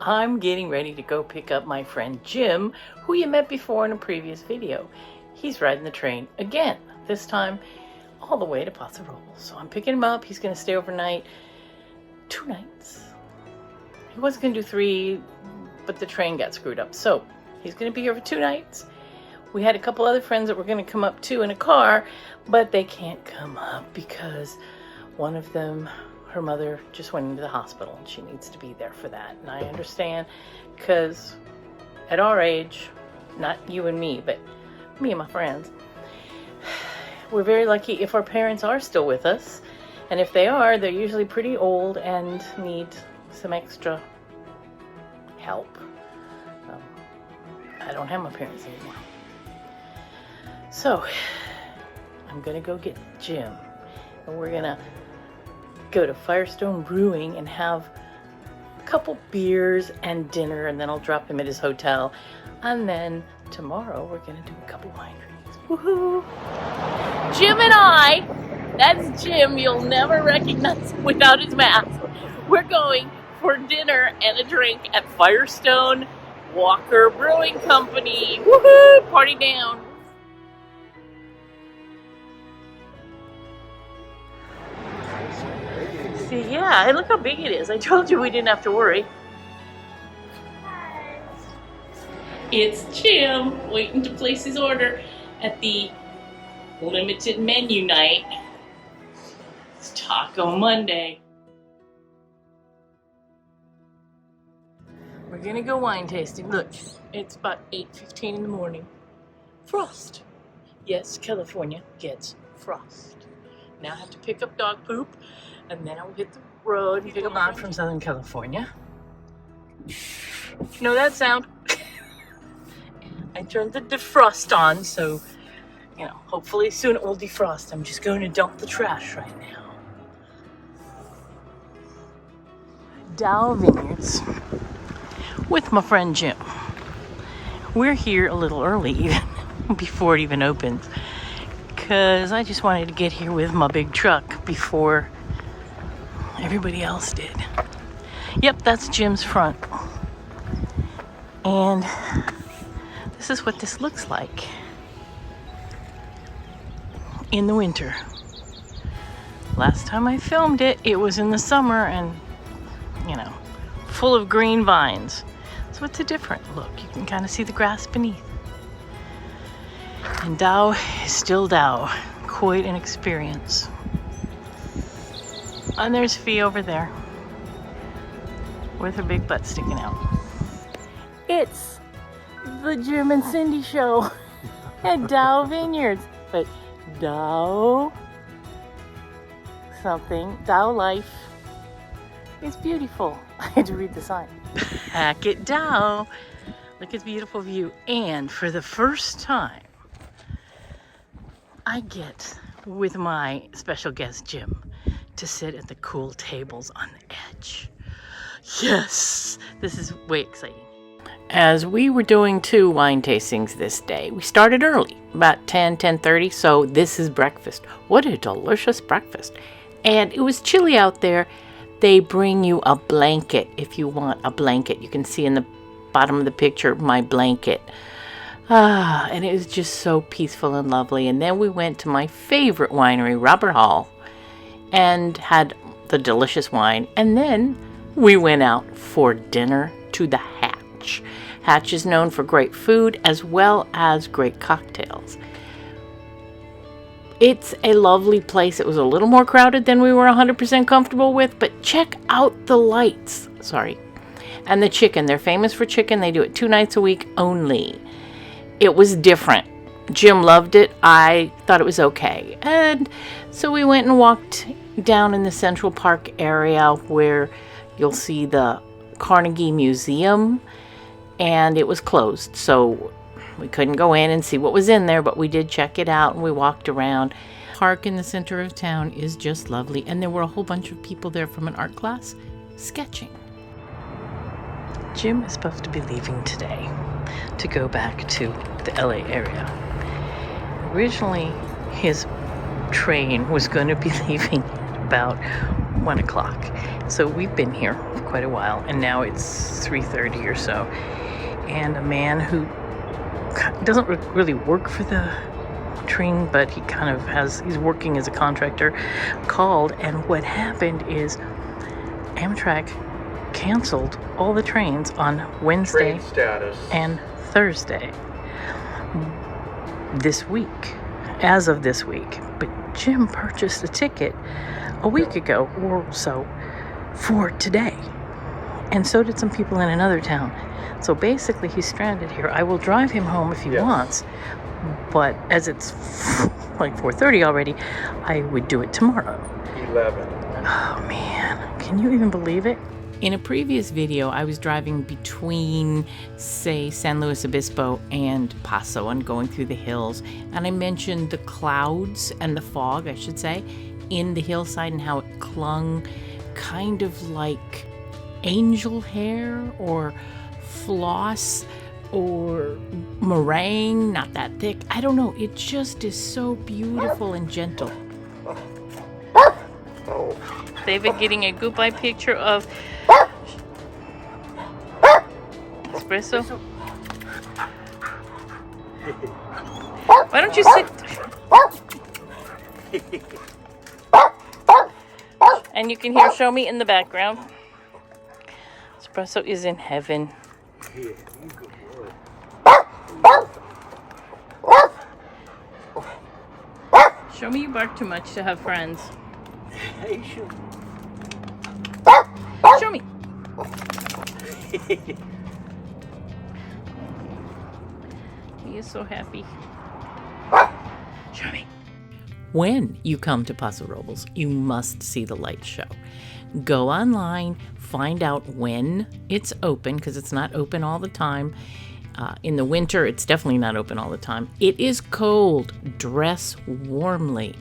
I'm getting ready to go pick up my friend Jim, who you met before in a previous video. He's riding the train again, this time all the way to Paso Robles. So I'm picking him up. He's going to stay overnight, 2 nights. He was going to do 3, but the train got screwed up. So he's going to be here for 2 nights. We had a couple other friends that were going to come up too in a car, but they can't come up because one of them, her mother just went into the hospital and she needs to be there for that. And I understand, because at our age, not you and me, but me and my friends, we're very lucky if our parents are still with us. And if they are, they're usually pretty old and need some extra help. I don't have my parents anymore. So I'm gonna go get Jim and we're gonna go to Firestone Brewing and have a couple beers and dinner, and then I'll drop him at his hotel. And then tomorrow we're gonna do a couple wine drinks. Woohoo! Jim and I, that's Jim, you'll never recognize him without his mask. We're going for dinner and a drink at Firestone Walker Brewing Company. Woohoo! Party down! Yeah, look how big it is. I told you we didn't have to worry. It's Jim waiting to place his order at the limited menu night. It's Taco Monday. We're gonna go wine tasting. Look, it's about 8:15 in the morning. Frost. Yes, California gets frost. Now I have to pick up dog poop, and then I'll hit the road and pick up on from Southern California. You know that sound? I turned the defrost on, so, you know, hopefully soon it will defrost. I'm just going to dump the trash right now. Dow Vineyards with my friend Jim. We're here a little early, even before it even opens, because I just wanted to get here with my big truck before everybody else did. Yep, that's Jim's front. And this is what this looks like in the winter. Last time I filmed it, it was in the summer and, you know, full of green vines. So it's a different look. You can kind of see the grass beneath. And Dow is still Dow. Quite an experience. And there's Fee over there with her big butt sticking out. It's the Jim and Cindy show at Dow Vineyards. But Dow something, Dow life is beautiful. I had to read the sign. Back at Dow. Look at the beautiful view. And for the first time, I get, with my special guest Jim, to sit at the cool tables on the edge. Yes, this is way exciting. As we were doing 2 wine tastings this day, we started early, about 10:30, so this is breakfast. What a delicious breakfast. And it was chilly out there. They bring you a blanket if you want a blanket. You can see in the bottom of the picture my blanket. And it was just so peaceful and lovely. And then we went to my favorite winery, Robert Hall, and had the delicious wine. And then we went out for dinner to the Hatch. Hatch is known for great food as well as great cocktails. It's a lovely place. It was a little more crowded than we were 100% comfortable with, but check out the lights. And the chicken. They're famous for chicken. They do it 2 nights a week only. It was different. Jim loved it. I thought it was okay. And so we went and walked down in the Central Park area where you'll see the Carnegie Museum, and it was closed. So we couldn't go in and see what was in there, but we did check it out and we walked around. Park in the center of town is just lovely, and there were a whole bunch of people there from an art class sketching. Jim is supposed to be leaving today to go back to the LA area. Originally, his train was going to be leaving about 1 o'clock. So we've been here for quite a while, and now it's 3:30 or so. And a man who doesn't really work for the train, but he kind of he's working as a contractor, called, and what happened is Amtrak canceled all the trains on Wednesday and Thursday this week, as of this week. But Jim purchased a ticket a week ago or so for today, and so did some people in another town. So basically he's stranded here. I will drive him home if he wants, but as it's like 4:30 already, I would do it tomorrow. 11. Oh man, can you even believe it? In a previous video, I was driving between, say, San Luis Obispo and Paso and going through the hills, and I mentioned the clouds and the fog, I should say, in the hillside, and how it clung kind of like angel hair or floss or meringue, not that thick. I don't know. It just is so beautiful and gentle. David getting a goodbye picture of Espresso. Why don't you sit? And you can hear Show Me in the background. Espresso is in heaven. Show me you bark too much to have friends. Show me. He is so happy. Show me. When you come to Paso Robles, you must see the light show. Go online, find out when it's open, because it's not open all the time. In the winter, it's definitely not open all the time. It is cold. Dress warmly.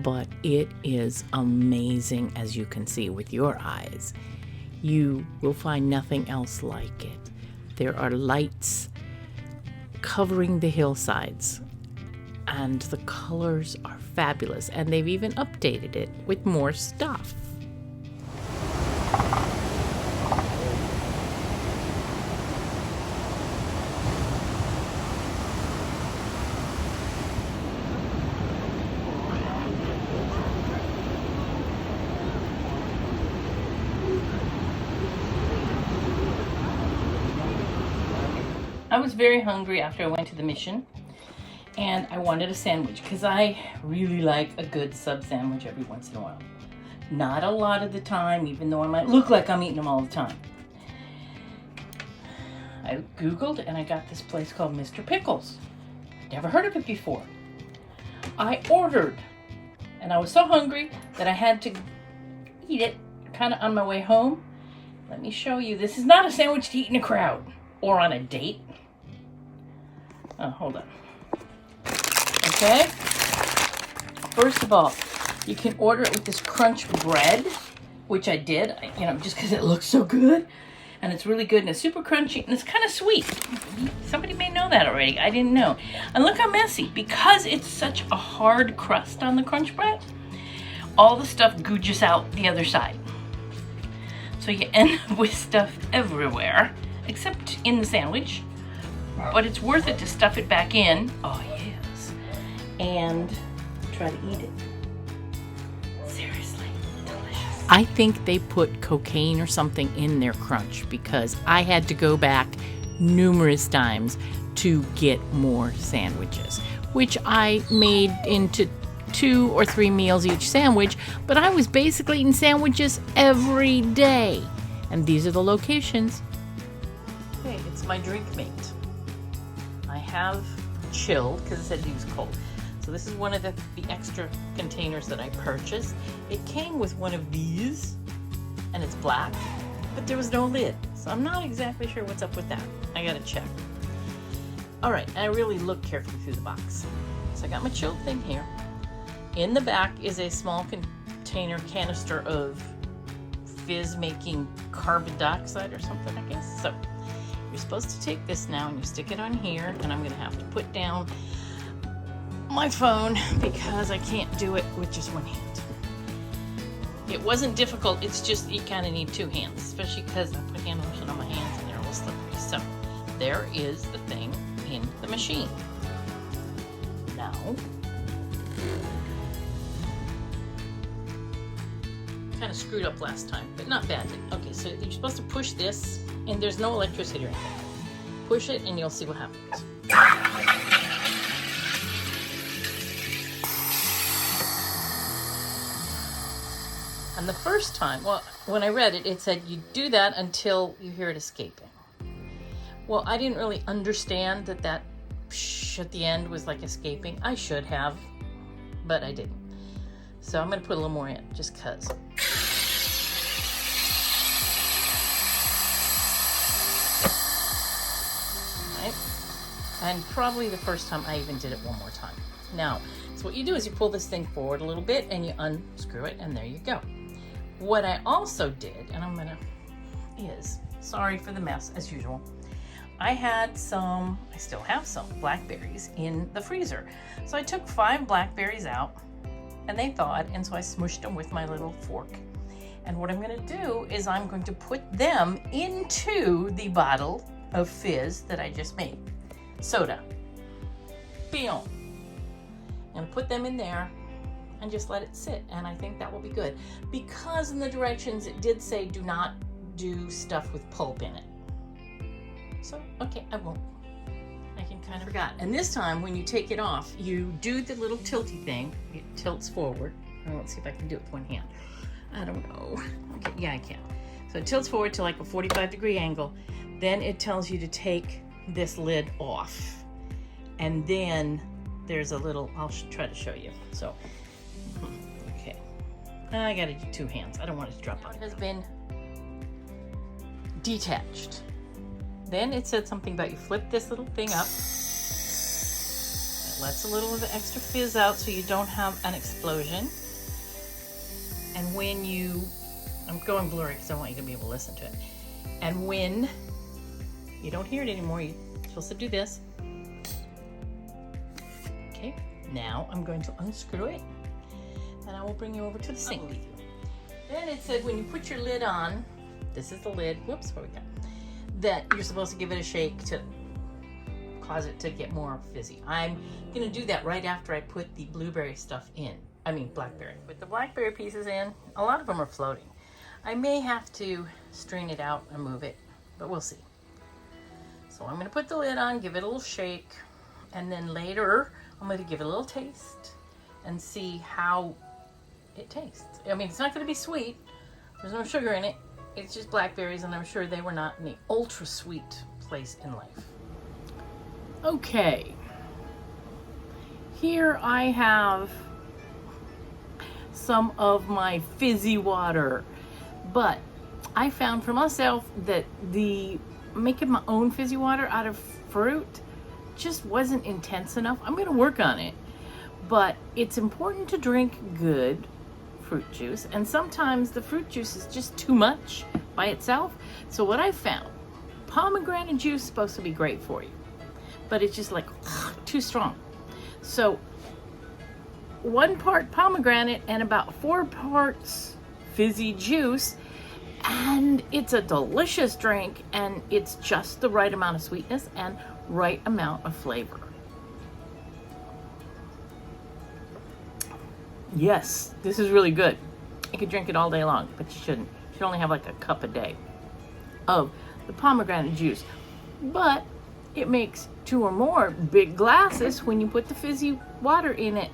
But it is amazing, as you can see with your eyes. You will find nothing else like it. There are lights covering the hillsides, and the colors are fabulous, and they've even updated it with more stuff. I was very hungry after I went to the mission, and I wanted a sandwich because I really like a good sub sandwich every once in a while. Not a lot of the time, even though I might look like I'm eating them all the time. I Googled and I got this place called Mr. Pickles. Never heard of it before. I ordered, and I was so hungry that I had to eat it kind of on my way home. Let me show you. This is not a sandwich to eat in a crowd or on a date. Oh, hold on. Okay. First of all, you can order it with this crunch bread, which I did, just because it looks so good. And it's really good, and it's super crunchy, and it's kind of sweet. Somebody may know that already. I didn't know. And look how messy. Because it's such a hard crust on the crunch bread, all the stuff googes out the other side. So you end up with stuff everywhere, except in the sandwich. But it's worth it to stuff it back in. Oh, yes. And try to eat it. Seriously, delicious. I think they put cocaine or something in their crunch, because I had to go back numerous times to get more sandwiches, which I made into 2 or 3 meals each sandwich, but I was basically eating sandwiches every day. And these are the locations. Okay, it's my drink mate. I have chilled because it said he was cold. So this is one of the extra containers that I purchased. It came with one of these, and it's black, but there was no lid. So I'm not exactly sure what's up with that. I gotta check. All right, I really looked carefully through the box. So I got my chilled thing here. In the back is a small canister of fizz-making carbon dioxide or something, I guess. So you're supposed to take this now and you stick it on here, and I'm gonna have to put down my phone because I can't do it with just one hand. It wasn't difficult, it's just you kind of need two hands, especially because I put hand lotion on my hands and they're a little slippery. So there is the thing in the machine. Now, kind of screwed up last time, but not badly. Okay, so you're supposed to push this, and there's no electricity or anything. Push it and you'll see what happens. And the first time, well, when I read it, it said you do that until you hear it escaping. Well, I didn't really understand that psh at the end was like escaping. I should have, but I didn't. So I'm going to put a little more in, just because. Right? And probably the first time I even did it one more time. Now, so what you do is you pull this thing forward a little bit and you unscrew it, and there you go. What I also did, and I'm gonna, sorry for the mess as usual. I had some, I still have some blackberries in the freezer. So I took 5 blackberries out and they thawed, and so I smushed them with my little fork. And what I'm gonna do is I'm going to put them into the bottle of fizz that I just made. Soda. Bion. I'm gonna put them in there and just let it sit, and I think that will be good. Because in the directions it did say do not do stuff with pulp in it. So, okay, I won't. I can kind of forgot. And this time when you take it off, you do the little tilty thing. It tilts forward. Let's see if I can do it with one hand. I don't know. Okay, yeah, I can. So it tilts forward to like a 45-degree angle. Then it tells you to take this lid off. And then there's a little, I'll try to show you. So, okay. I gotta do 2 hands. I don't want it to drop out. It has been detached. Then it said something about you flip this little thing up. It lets a little of the extra fizz out so you don't have an explosion. And when you, I'm going blurry because I want you to be able to listen to it. And when you don't hear it anymore, you're supposed to do this. Okay, now I'm going to unscrew it and I will bring you over to the sink with you. Then it said when you put your lid on, this is the lid, whoops, what we got, that you're supposed to give it a shake to cause it to get more fizzy. I'm gonna do that right after I put the blueberry stuff in. I mean blackberry. Put the blackberry pieces in. A lot of them are floating. I may have to strain it out and move it, but we'll see. So I'm gonna put the lid on, give it a little shake, and then later I'm gonna give it a little taste and see how it tastes. I mean, it's not gonna be sweet. There's no sugar in it. It's just blackberries, and I'm sure they were not in the ultra sweet place in life. Okay. Here I have some of my fizzy water, but I found for myself that the making my own fizzy water out of fruit just wasn't intense enough. I'm gonna work on it, but it's important to drink good fruit juice, and sometimes the fruit juice is just too much by itself. So what I found, pomegranate juice is supposed to be great for you, but it's just like too strong. So 1 part pomegranate and about 4 parts fizzy juice, and it's a delicious drink, and it's just the right amount of sweetness and right amount of flavor. Yes, this is really good. You could drink it all day long, but you shouldn't. You should only have like a cup a day of the pomegranate juice. But it makes 2 or more big glasses when you put the fizzy water in it.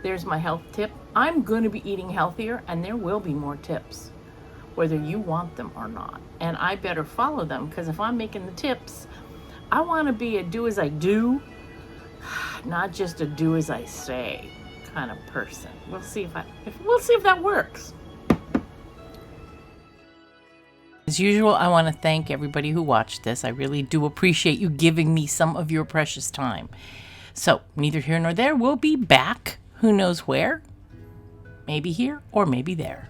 There's my health tip. I'm going to be eating healthier, and there will be more tips, whether you want them or not. And I better follow them, because if I'm making the tips, I want to be a do as I do, not just a do as I say kind of person. We'll see if that works. As usual, I want to thank everybody who watched this. I really do appreciate you giving me some of your precious time. So, neither here nor there. We'll be back. Who knows where? Maybe here or maybe there.